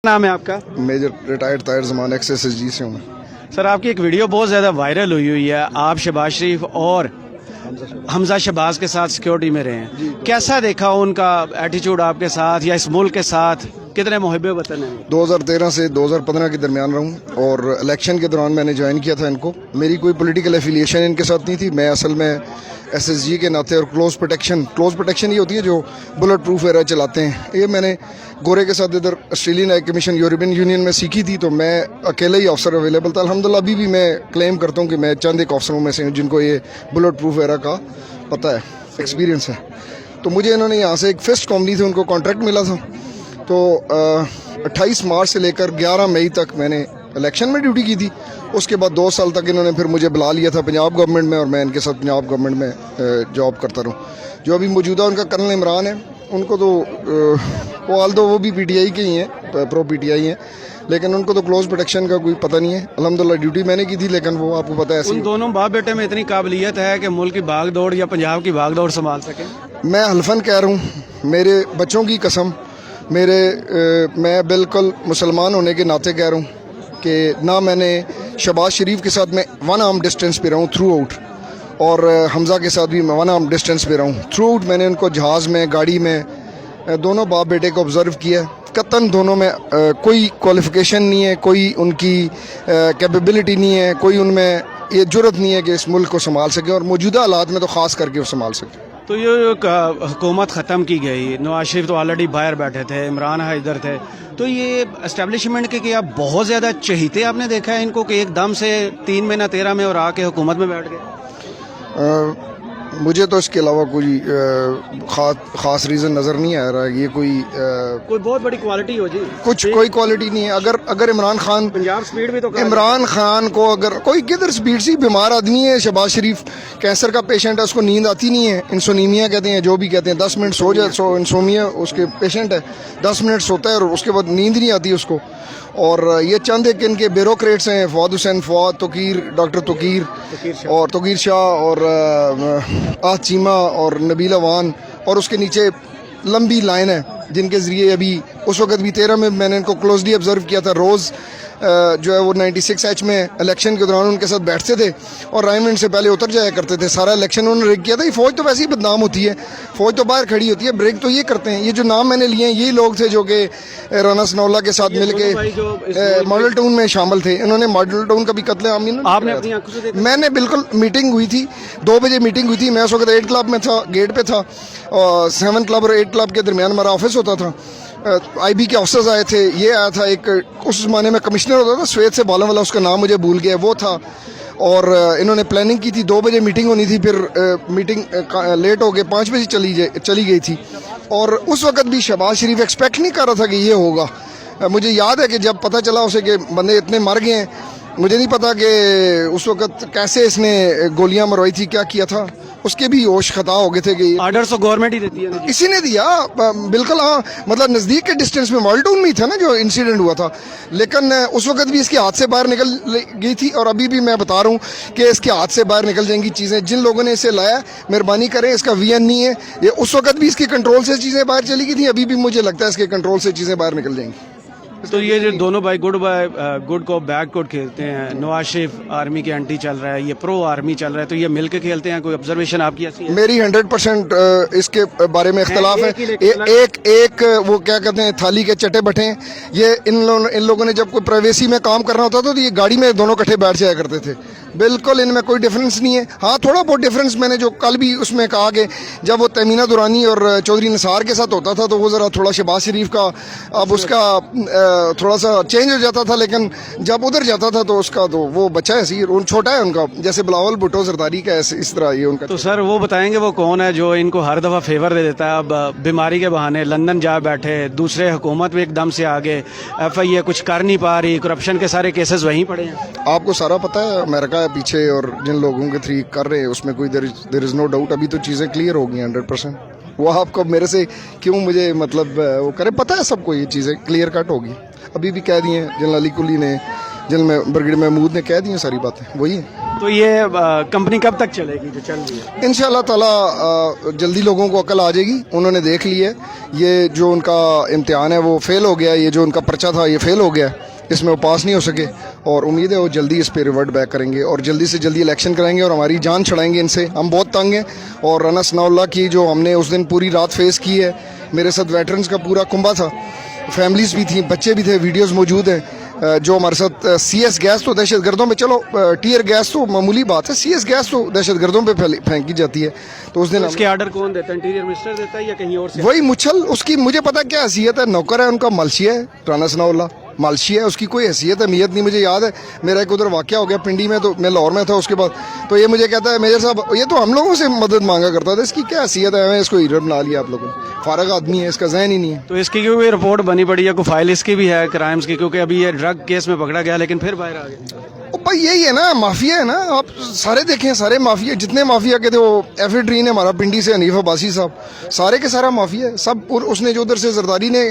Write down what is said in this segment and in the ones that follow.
नाम है आपका? मेजर रिटायर्ड ताहिर ज़मान XSSG से हूँ मैं। सर आपकी एक वीडियो बहुत ज़्यादा वायरल हुई है, आप शहबाज शरीफ और हमजा शहबाज के साथ सिक्योरिटी में रहे हैं, कैसा देखा उनका एटीट्यूड आपके साथ या इस मुल्क के साथ? कितने मुहिब्बे वतन हैं? 2013 से 2015 के दरमियान रहूँ और इलेक्शन के दौरान मैंने ज्वाइन किया था इनको। मेरी कोई पॉलिटिकल एफिलिएशन इनके साथ नहीं थी। मैं असल में SSG के नाते और क्लोज प्रोटेक्शन ये होती है जो बुलेट प्रूफ एरा चलाते हैं, ये मैंने गोरे के साथ इधर Australian high commission European union में सीखी थी, तो मैं अकेले ही अफसर अवेलेबल था। अल्हम्दुलिल्लाह अभी भी मैं क्लेम करता हूँ कि मैं चंद एक अफसरों में से हूँ जिनको ये बुलेट प्रूफ एरा का पता है, एक्सपीरियंस है। तो मुझे इन्होंने यहाँ से एक फिस्ट कंपनी से उनको कॉन्ट्रैक्ट मिला था, तो 28 मार्च से लेकर 11 मई तक मैंने इलेक्शन में ड्यूटी की थी। उसके बाद 2 साल तक इन्होंने फिर मुझे बुला लिया था पंजाब गवर्नमेंट में और मैं इनके साथ पंजाब गवर्नमेंट में जॉब करता रहूँ। जो अभी मौजूदा उनका कर्नल इमरान है, उनको तो वो भी PTI के ही हैं, प्रो PTI हैं, लेकिन उनको तो क्लोज प्रोटेक्शन का कोई पता नहीं है। अल्हम्दुलिल्लाह ड्यूटी मैंने की थी, लेकिन वो आपको पता है उन दोनों बाप बेटे में इतनी काबिलियत है कि मुल्क की भाग दौड़ या पंजाब की भाग दौड़ संभाल सकें। मैं हल्फन कह रहा हूँ, मेरे बच्चों की कसम, मैं बिल्कुल मुसलमान होने के नाते कह रहा हूँ कि ना मैंने शहबाज शरीफ के साथ में 1 आर्म डिस्टेंस पे रहा हूँ थ्रू आउट, और हमजा के साथ भी मैं 1 आर्म डिस्टेंस पे रहा हूँ थ्रू आउट। मैंने उनको जहाज़ में, गाड़ी में, दोनों बाप बेटे को ऑब्ज़र्व किया। कतन दोनों में कोई क्वालिफ़िकेशन नहीं है, कोई उनकी कैपेबिलिटी नहीं है, कोई उनमें ये जुर्रत नहीं है कि इस मुल्क को संभाल सके, और मौजूदा हालात में तो ख़ास करके वो संभाल सके। तो ये हुकूमत ख़त्म की गई, नवाज शरीफ तो ऑलरेडी बाहर बैठे थे, इमरान है इधर थे, तो ये एस्टेब्लिशमेंट के क्या बहुत ज़्यादा चहीते आपने देखा है इनको कि एकदम से 3 महीना 13 में और आके हुकूमत में बैठ गए? मुझे तो इसके अलावा कोई ख़ास रीज़न नज़र नहीं आ रहा है। ये कोई बहुत बड़ी क्वालिटी हो जी, कोई क्वालिटी नहीं है। अगर इमरान खान, पंजाब स्पीड भी तो इमरान खान को अगर कोई किधर स्पीड सी, बीमार आदमी है शहबाज शरीफ, कैंसर का पेशेंट है, उसको नींद आती नहीं है, इंसोनीमिया कहते हैं, जो भी कहते हैं, 10 मिनट सो जाए, इंसोमिया उसके पेशेंट है, 10 मिनट सोता है और उसके बाद नींद नहीं आती उसको। और ये चंद एक इनके ब्यूरोक्रेट्स हैं, फवाद हुसैन, फवाद तोकीर, डॉक्टर तोकीर शाह और आज चीमा और नबील अवान, और उसके नीचे लंबी लाइन है जिनके ज़रिए अभी उस वक्त भी 13 में मैंने इनको क्लोजली ऑब्ज़र्व किया था। रोज़ जो है वो 96H में इलेक्शन के दौरान उनके साथ बैठते थे और रायमंड से पहले उतर जाया करते थे। सारा इलेक्शन उन्होंने रिग किया था। ये फ़ौज तो वैसे ही बदनाम होती है, फ़ौज तो बाहर खड़ी होती है, ब्रेक तो ये करते हैं। ये जो नाम मैंने लिए हैं यही लोग थे जो कि राना सनाउल्लाह के साथ मिल के मॉडल टाउन में शामिल थे। इन्होंने मॉडल टाउन का भी कत्ल-ए-आम आपने अपनी आंखों से देखा? मैंने बिल्कुल, मीटिंग हुई थी, 2 बजे मीटिंग हुई थी। मैं उस वक्त 8 क्लब में था, गेट पे था, और 7 क्लब और 8 क्लब के दरमियान हमारा ऑफिस होता था। IB के ऑफिसर्स आए थे, ये आया था एक, उस ज़माने में कमिश्नर होता था श्वेत से बालों वाला, उसका नाम मुझे भूल गया, वो था। और इन्होंने प्लानिंग की थी, 2 बजे मीटिंग होनी थी, फिर मीटिंग लेट हो गए, 5 बजे चली गई थी। और उस वक्त भी शहबाज शरीफ एक्सपेक्ट नहीं कर रहा था कि ये होगा। मुझे याद है कि जब पता चला उसे कि बंदे इतने मर गए हैं, मुझे नहीं पता कि उस वक्त कैसे इसने गोलियां मरवाई थी, क्या किया था, उसके भी होश खता हो गए थे कि ऑर्डर तो गवर्नमेंट ही देती है, इसी ने दिया बिल्कुल। हाँ, मतलब नज़दीक के डिस्टेंस में मॉडल टाउन में ही था ना जो इंसिडेंट हुआ था, लेकिन उस वक्त भी इसके हाथ से बाहर निकल गई थी। और अभी भी मैं बता रहा हूँ कि इसके हाथ से बाहर निकल जाएंगी चीज़ें। जिन लोगों ने इसे लाया, मेहरबानी करें, इसका VN नहीं है ये। उस वक्त भी इसके कंट्रोल से चीज़ें बाहर चली गई थी, अभी भी मुझे लगता है इसके कंट्रोल से चीज़ें बाहर निकल जाएंगी। तो ये जो दोनों भाई गुड को बैड कोड खेलते हैं, नवाज शरीफ आर्मी के एंटी चल रहा है, ये प्रो आर्मी चल रहा है, तो ये मिल के खेलते हैं, कोई ऑब्जर्वेशन आपकी ऐसी है? मेरी 100% इसके बारे में इख्तलाफ है। एक वो क्या कहते हैं, थाली के चटे बटे हैं। ये इन लोगों ने जब कोई प्राइवेसी में काम करना होता था तो ये गाड़ी में दोनों इकट्ठे बैठ जाया करते थे। बिल्कुल इनमें कोई डिफरेंस नहीं है। हाँ, थोड़ा बहुत डिफरेंस मैंने जो कल भी उसमें कहा कि जब वो तमीना दुरानी और चौधरी निसार के साथ होता था तो वो ज़रा थोड़ा शहबाज शरीफ का अब उसका थोड़ा सा चेंज हो जाता था, लेकिन जब उधर जाता था तो उसका तो वो बच्चा है, छोटा है उनका, जैसे बिलावल भुट्टो जरदारी का, इस तरह ये उनका। तो सर वो बताएंगे वो कौन है जो इनको हर दफ़ा फेवर दे देता है? अब बीमारी के बहाने लंदन जा बैठे, दूसरे हुकूमत में एकदम से आगे, FIA कुछ कर नहीं पा रही, करप्शन के सारे केसेस वहीं पड़े हैं। आपको सारा पता है, अमेरिका है पीछे, और जिन लोगों के थ्रू कर रहे हैं उसमें कोई देयर इज़ नो डाउट। अभी तो चीज़ें क्लियर हो गई 100%। वो आपको मेरे से क्यों मुझे मतलब वो करे, पता है सबको, ये चीज़ें क्लियर कट होगी। अभी भी कह दिए जनरल अली कुली ने, جنرل میں ब्रिगेडियर महमूद ने कह दी हैं सारी बातें, वही है. तो ये कंपनी कब तक चलेगी जो चल रही है? इंशाल्लाह ताला जल्दी लोगों को अकल आ जाएगी. उन्होंने देख ली है ये जो उनका इम्तिहान है वो फेल हो गया, ये जो उनका पर्चा था ये फेल हो गया, इसमें वो पास नहीं हो सके, और उम्मीद है वो जल्दी इस पे रिवर्ट बैक करेंगे और जल्दी से जल्दी इलेक्शन कराएंगे और हमारी जान छड़ाएंगे इनसे. हम बहुत तंग हैं. और राना सनाउल्लाह की जो हमने उस दिन पूरी रात फेस की है, मेरे साथ वेटरन्स का पूरा कुंबा था, फैमिलीज़ भी थी, बच्चे भी थे, वीडियोज़ मौजूद हैं. जो हमारे साथ CS गैस तो दहशत गर्दों पे, चलो टीयर गैस तो मामूली बात है, CS गैस तो दहशत गर्दों पे फेंकी जाती है. तो उस दिन इसके आर्डर कौन देता है? इंटीरियर मिनिस्टर देता है या कहीं और से? वही मुछल, उसकी मुझे पता क्या हैसियत है, नौकर है उनका, मालशी है राना सनाउल्लाह, मालशी है, उसकी कोई हैसियत अहमियत नहीं. मुझे याद है मेरा एक उधर वाक़या हो गया पिंडी में, तो मैं लाहौर में था उसके बाद, तो ये मुझे कहता है मेजर साहब ये तो हम लोगों से मदद मांगा करता था, इसकी क्या हैसियत है, हमें इसको हीरो बना लिया आप लोगों ने. फारग आदमी है, इसका जहन ही नहीं है. तो इसकी क्योंकि रिपोर्ट बनी पड़ी है, कोई फाइल इसकी भी है क्राइम्स की, क्योंकि अभी ये ड्रग केस में पकड़ा गया लेकिन फिर बाहर आ गया. ओ भाई यही है ना, माफिया है ना. आप सारे देखें, सारे माफिया, जितने माफिया के थे, वो एफिड्रीन है हमारा पिंडी से, हनीफ अब्बासी साहब, सारे के सारा माफिया है सब. और उसने जो उधर से जरदारी ने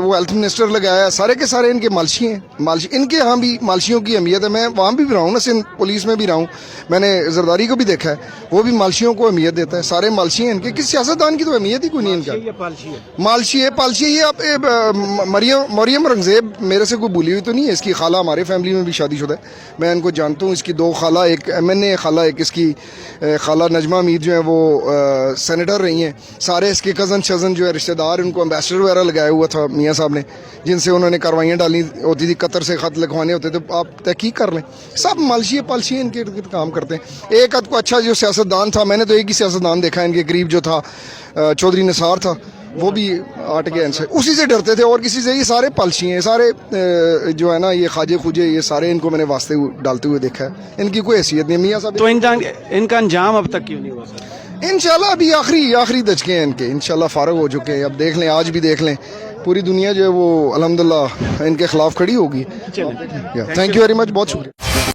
वो हेल्थ मिनिस्टर लगाया, सारे के सारे इनके मालशी हैं. मालशी, इनके यहाँ भी मालशियों की अहमियत है. मैं वहाँ भी रहा हूँ ना, सिंध पुलिस में भी रहा हूँ, मैंने जरदारी को भी देखा है, वो भी मालशियों को अहमियत देता है. सारे मालशी हैं इनके, किस सियासतदान की तो अहमियत ही कोई नहीं इनका. मालशी है, पालशी है. ये आप मरियम रंगजेब मेरे से कोई भूली हुई तो नहीं है, इसकी खाला हमारे फैमिली में भी शादीशुदा है, मैं इनको जानता हूँ. इसकी दो खाला, एक MNA खाला, एक इसकी खाला नजमा मीर जो है वो सेनेटर रही हैं. सारे इसके कज़न शज़न जो है रिश्तेदार, उनको एम्बेसडर वगैरह लगाया हुआ था मियाँ साहब ने, जिनसे उन्होंने कार्रवाइयाँ डाली होती थी, कतर से ख़त लिखवाने होते थे. आप तहकीक कर लें, सब मालशी पालशी इनके इर्द गिर्द काम करते हैं. एक आध को अच्छा जो सियासतदान था, मैंने तो एक ही सियासतदान देखा इनके करीब जो था, चौधरी निसार था, वो भी हट गया इनसे, उसी से डरते थे और किसी से. ये सारे पालशी हैं, सारे जो है ना, ये खाजे खुजे, ये सारे इनको मैंने वास्ते डालते हुए देखा है. इनकी कोई हैसियत नहीं. मियाँ साहब तो इनका अंजाम अब तक क्यों नहीं हुआ सर? इंशाल्लाह अभी आखिरी दचके हैं इनके, इंशाल्लाह फारग हो चुके हैं. अब देख लें, आज भी देख लें, पूरी दुनिया जो है वो अल्हम्दुलिल्लाह इनके खिलाफ खड़ी होगी. चलें. थैंक यू वेरी मच, बहुत शुक्रिया.